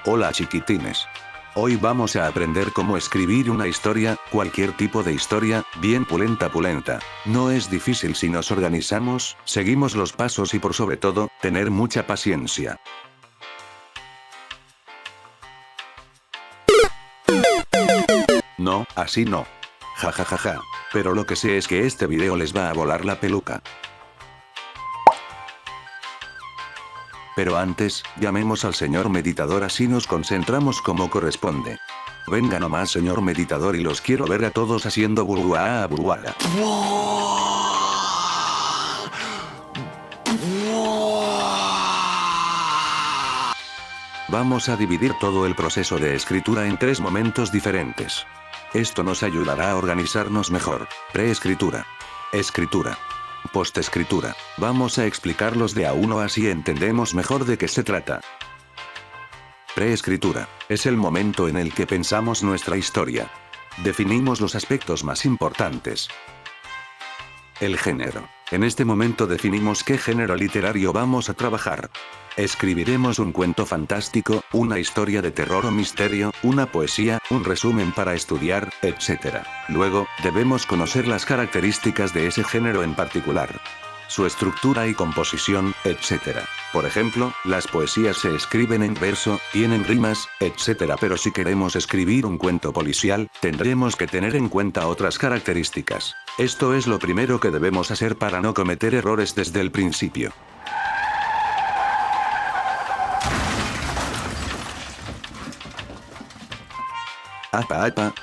Hola chiquitines. Hoy vamos a aprender cómo escribir una historia, cualquier tipo de historia, bien pulenta. No es difícil si nos organizamos, seguimos los pasos y por sobre todo, tener mucha paciencia. No, así no. Ja. Pero lo que sé es que este video les va a volar la peluca. Pero antes, llamemos al señor meditador, así nos concentramos como corresponde. Venga nomás señor meditador, y los quiero ver a todos haciendo burbuja. Vamos a dividir todo el proceso de escritura en 3 momentos diferentes. Esto nos ayudará a organizarnos mejor. Preescritura. Escritura. Postescritura. Vamos a explicarlos de a uno, así entendemos mejor de qué se trata. Preescritura. Es el momento en el que pensamos nuestra historia. Definimos los aspectos más importantes. El género. En este momento definimos qué género literario vamos a trabajar. Escribiremos un cuento fantástico, una historia de terror o misterio, una poesía, un resumen para estudiar, etc. Luego, debemos conocer las características de ese género en particular. Su estructura y composición, etc. Por ejemplo, las poesías se escriben en verso, tienen rimas, etc. Pero si queremos escribir un cuento policial, tendremos que tener en cuenta otras características. Esto es lo primero que debemos hacer para no cometer errores desde el principio.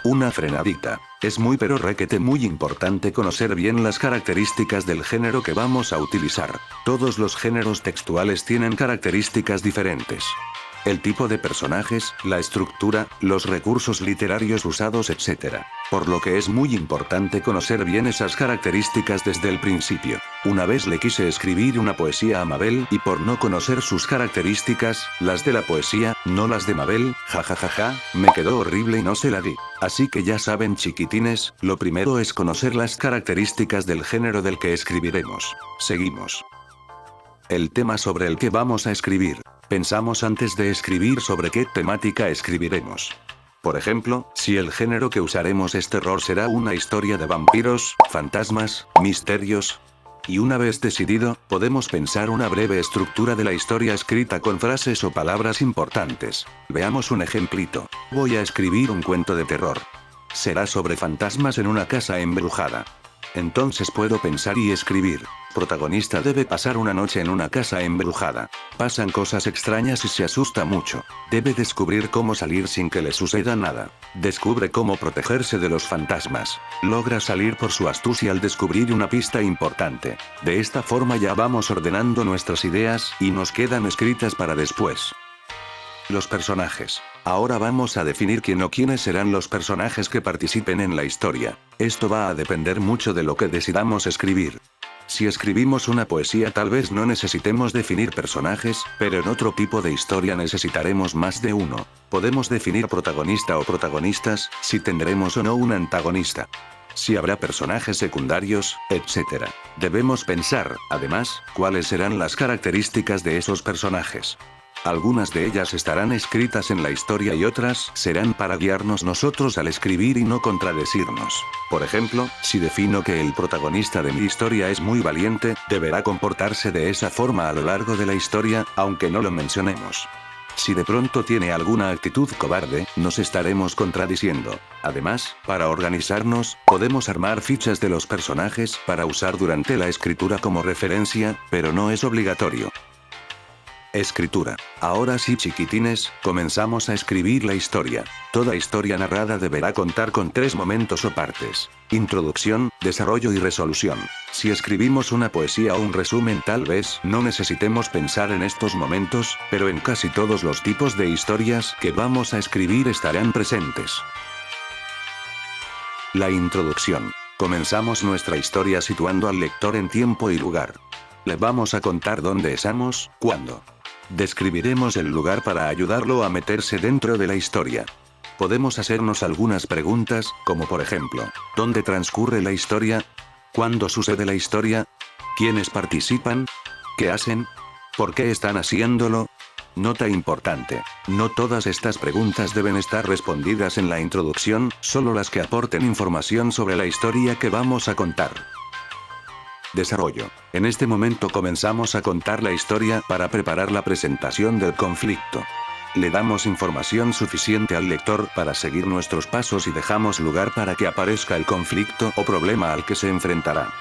Una frenadita. Es muy pero requete muy importante conocer bien las características del género que vamos a utilizar. Todos los géneros textuales tienen características diferentes. El tipo de personajes, la estructura, los recursos literarios usados, etc. Por lo que es muy importante conocer bien esas características desde el principio. Una vez le quise escribir una poesía a Mabel y por no conocer sus características, las de la poesía, no las de Mabel, me quedó horrible y no se la di. Así que ya saben chiquitines, lo primero es conocer las características del género del que escribiremos. Seguimos. El tema sobre el que vamos a escribir. Pensamos antes de escribir sobre qué temática escribiremos. Por ejemplo, si el género que usaremos es terror, será una historia de vampiros, fantasmas, misterios. Y una vez decidido, podemos pensar una breve estructura de la historia escrita con frases o palabras importantes. Veamos un ejemplito. Voy a escribir un cuento de terror. Será sobre fantasmas en una casa embrujada. Entonces puedo pensar y escribir. Protagonista debe pasar una noche en una casa embrujada. Pasan cosas extrañas y se asusta mucho. Debe descubrir cómo salir sin que le suceda nada. Descubre cómo protegerse de los fantasmas. Logra salir por su astucia al descubrir una pista importante. De esta forma ya vamos ordenando nuestras ideas y nos quedan escritas para después. Los personajes. Ahora vamos a definir quién o quiénes serán los personajes que participen en la historia. Esto va a depender mucho de lo que decidamos escribir. Si escribimos una poesía tal vez no necesitemos definir personajes, pero en otro tipo de historia necesitaremos más de uno. Podemos definir protagonista o protagonistas, si tendremos o no un antagonista. Si habrá personajes secundarios, etc. Debemos pensar, además, cuáles serán las características de esos personajes. Algunas de ellas estarán escritas en la historia y otras serán para guiarnos nosotros al escribir y no contradecirnos. Por ejemplo, si defino que el protagonista de mi historia es muy valiente, deberá comportarse de esa forma a lo largo de la historia, aunque no lo mencionemos. Si de pronto tiene alguna actitud cobarde, nos estaremos contradiciendo. Además, para organizarnos, podemos armar fichas de los personajes para usar durante la escritura como referencia, pero no es obligatorio. Escritura. Ahora sí chiquitines, comenzamos a escribir la historia. Toda historia narrada deberá contar con 3 momentos o partes. Introducción, desarrollo y resolución. Si escribimos una poesía o un resumen tal vez no necesitemos pensar en estos momentos, pero en casi todos los tipos de historias que vamos a escribir estarán presentes. La introducción. Comenzamos nuestra historia situando al lector en tiempo y lugar. Le vamos a contar dónde estamos, cuándo. Describiremos el lugar para ayudarlo a meterse dentro de la historia. Podemos hacernos algunas preguntas, como por ejemplo, ¿dónde transcurre la historia? ¿Cuándo sucede la historia? ¿Quiénes participan? ¿Qué hacen? ¿Por qué están haciéndolo? Nota importante. No todas estas preguntas deben estar respondidas en la introducción, solo las que aporten información sobre la historia que vamos a contar. Desarrollo. En este momento comenzamos a contar la historia para preparar la presentación del conflicto. Le damos información suficiente al lector para seguir nuestros pasos y dejamos lugar para que aparezca el conflicto o problema al que se enfrentará.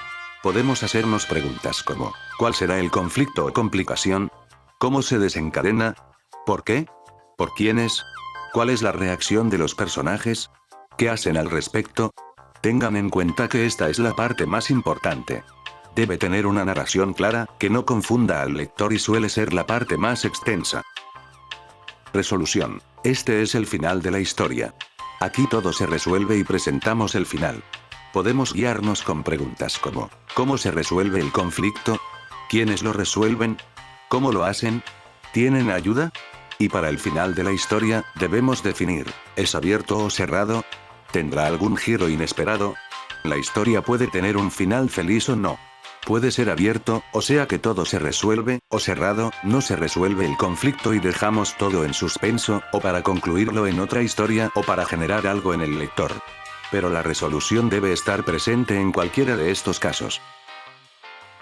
Podemos hacernos preguntas como, ¿cuál será el conflicto o complicación? ¿Cómo se desencadena? ¿Por qué? ¿Por quiénes? ¿Cuál es la reacción de los personajes? ¿Qué hacen al respecto? Tengan en cuenta que esta es la parte más importante. Debe tener una narración clara, que no confunda al lector y suele ser la parte más extensa. Resolución. Este es el final de la historia. Aquí todo se resuelve y presentamos el final. Podemos guiarnos con preguntas como, ¿cómo se resuelve el conflicto? ¿Quiénes lo resuelven? ¿Cómo lo hacen? ¿Tienen ayuda? Y para el final de la historia, debemos definir, ¿es abierto o cerrado? ¿Tendrá algún giro inesperado? La historia puede tener un final feliz o no. Puede ser abierto, o sea que todo se resuelve, o cerrado, no se resuelve el conflicto y dejamos todo en suspenso, o para concluirlo en otra historia, o para generar algo en el lector. Pero la resolución debe estar presente en cualquiera de estos casos.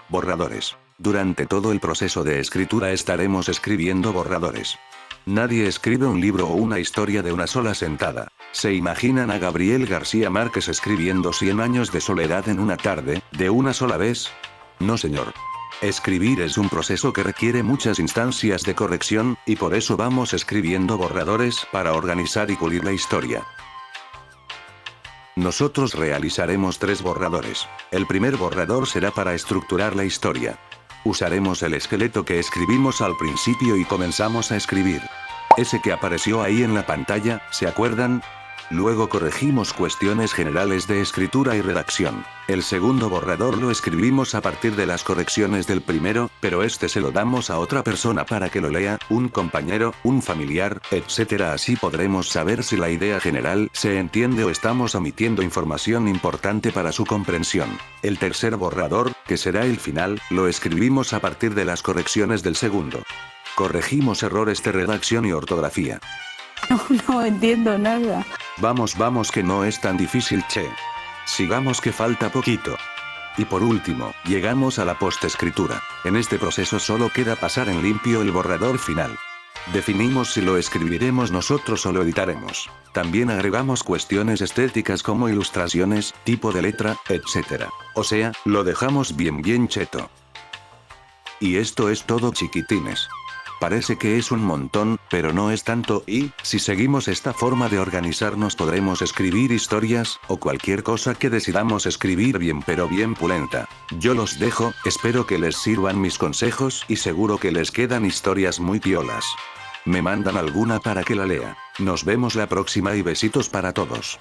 Borradores. Durante todo el proceso de escritura estaremos escribiendo borradores. Nadie escribe un libro o una historia de una sola sentada. ¿Se imaginan a Gabriel García Márquez escribiendo 100 años de soledad en una tarde, de una sola vez? No, señor. Escribir es un proceso que requiere muchas instancias de corrección, y por eso vamos escribiendo borradores para organizar y pulir la historia. Nosotros realizaremos 3 borradores. El primer borrador será para estructurar la historia. Usaremos el esqueleto que escribimos al principio y comenzamos a escribir. Ese que apareció ahí en la pantalla, ¿se acuerdan? Luego corregimos cuestiones generales de escritura y redacción. El segundo borrador lo escribimos a partir de las correcciones del primero, pero este se lo damos a otra persona para que lo lea, un compañero, un familiar, etc. Así podremos saber si la idea general se entiende o estamos omitiendo información importante para su comprensión. El tercer borrador, que será el final, lo escribimos a partir de las correcciones del segundo. Corregimos errores de redacción y ortografía. No entiendo nada. Vamos que no es tan difícil, che. Sigamos que falta poquito. Y por último, llegamos a la postescritura. En este proceso solo queda pasar en limpio el borrador final. Definimos si lo escribiremos nosotros o lo editaremos. También agregamos cuestiones estéticas como ilustraciones, tipo de letra, etc. O sea, lo dejamos bien cheto. Y esto es todo, chiquitines. Parece que es un montón, pero no es tanto y, si seguimos esta forma de organizarnos podremos escribir historias, o cualquier cosa que decidamos escribir bien pero bien pulenta. Yo los dejo, espero que les sirvan mis consejos y seguro que les quedan historias muy piolas. Me mandan alguna para que la lea. Nos vemos la próxima y besitos para todos.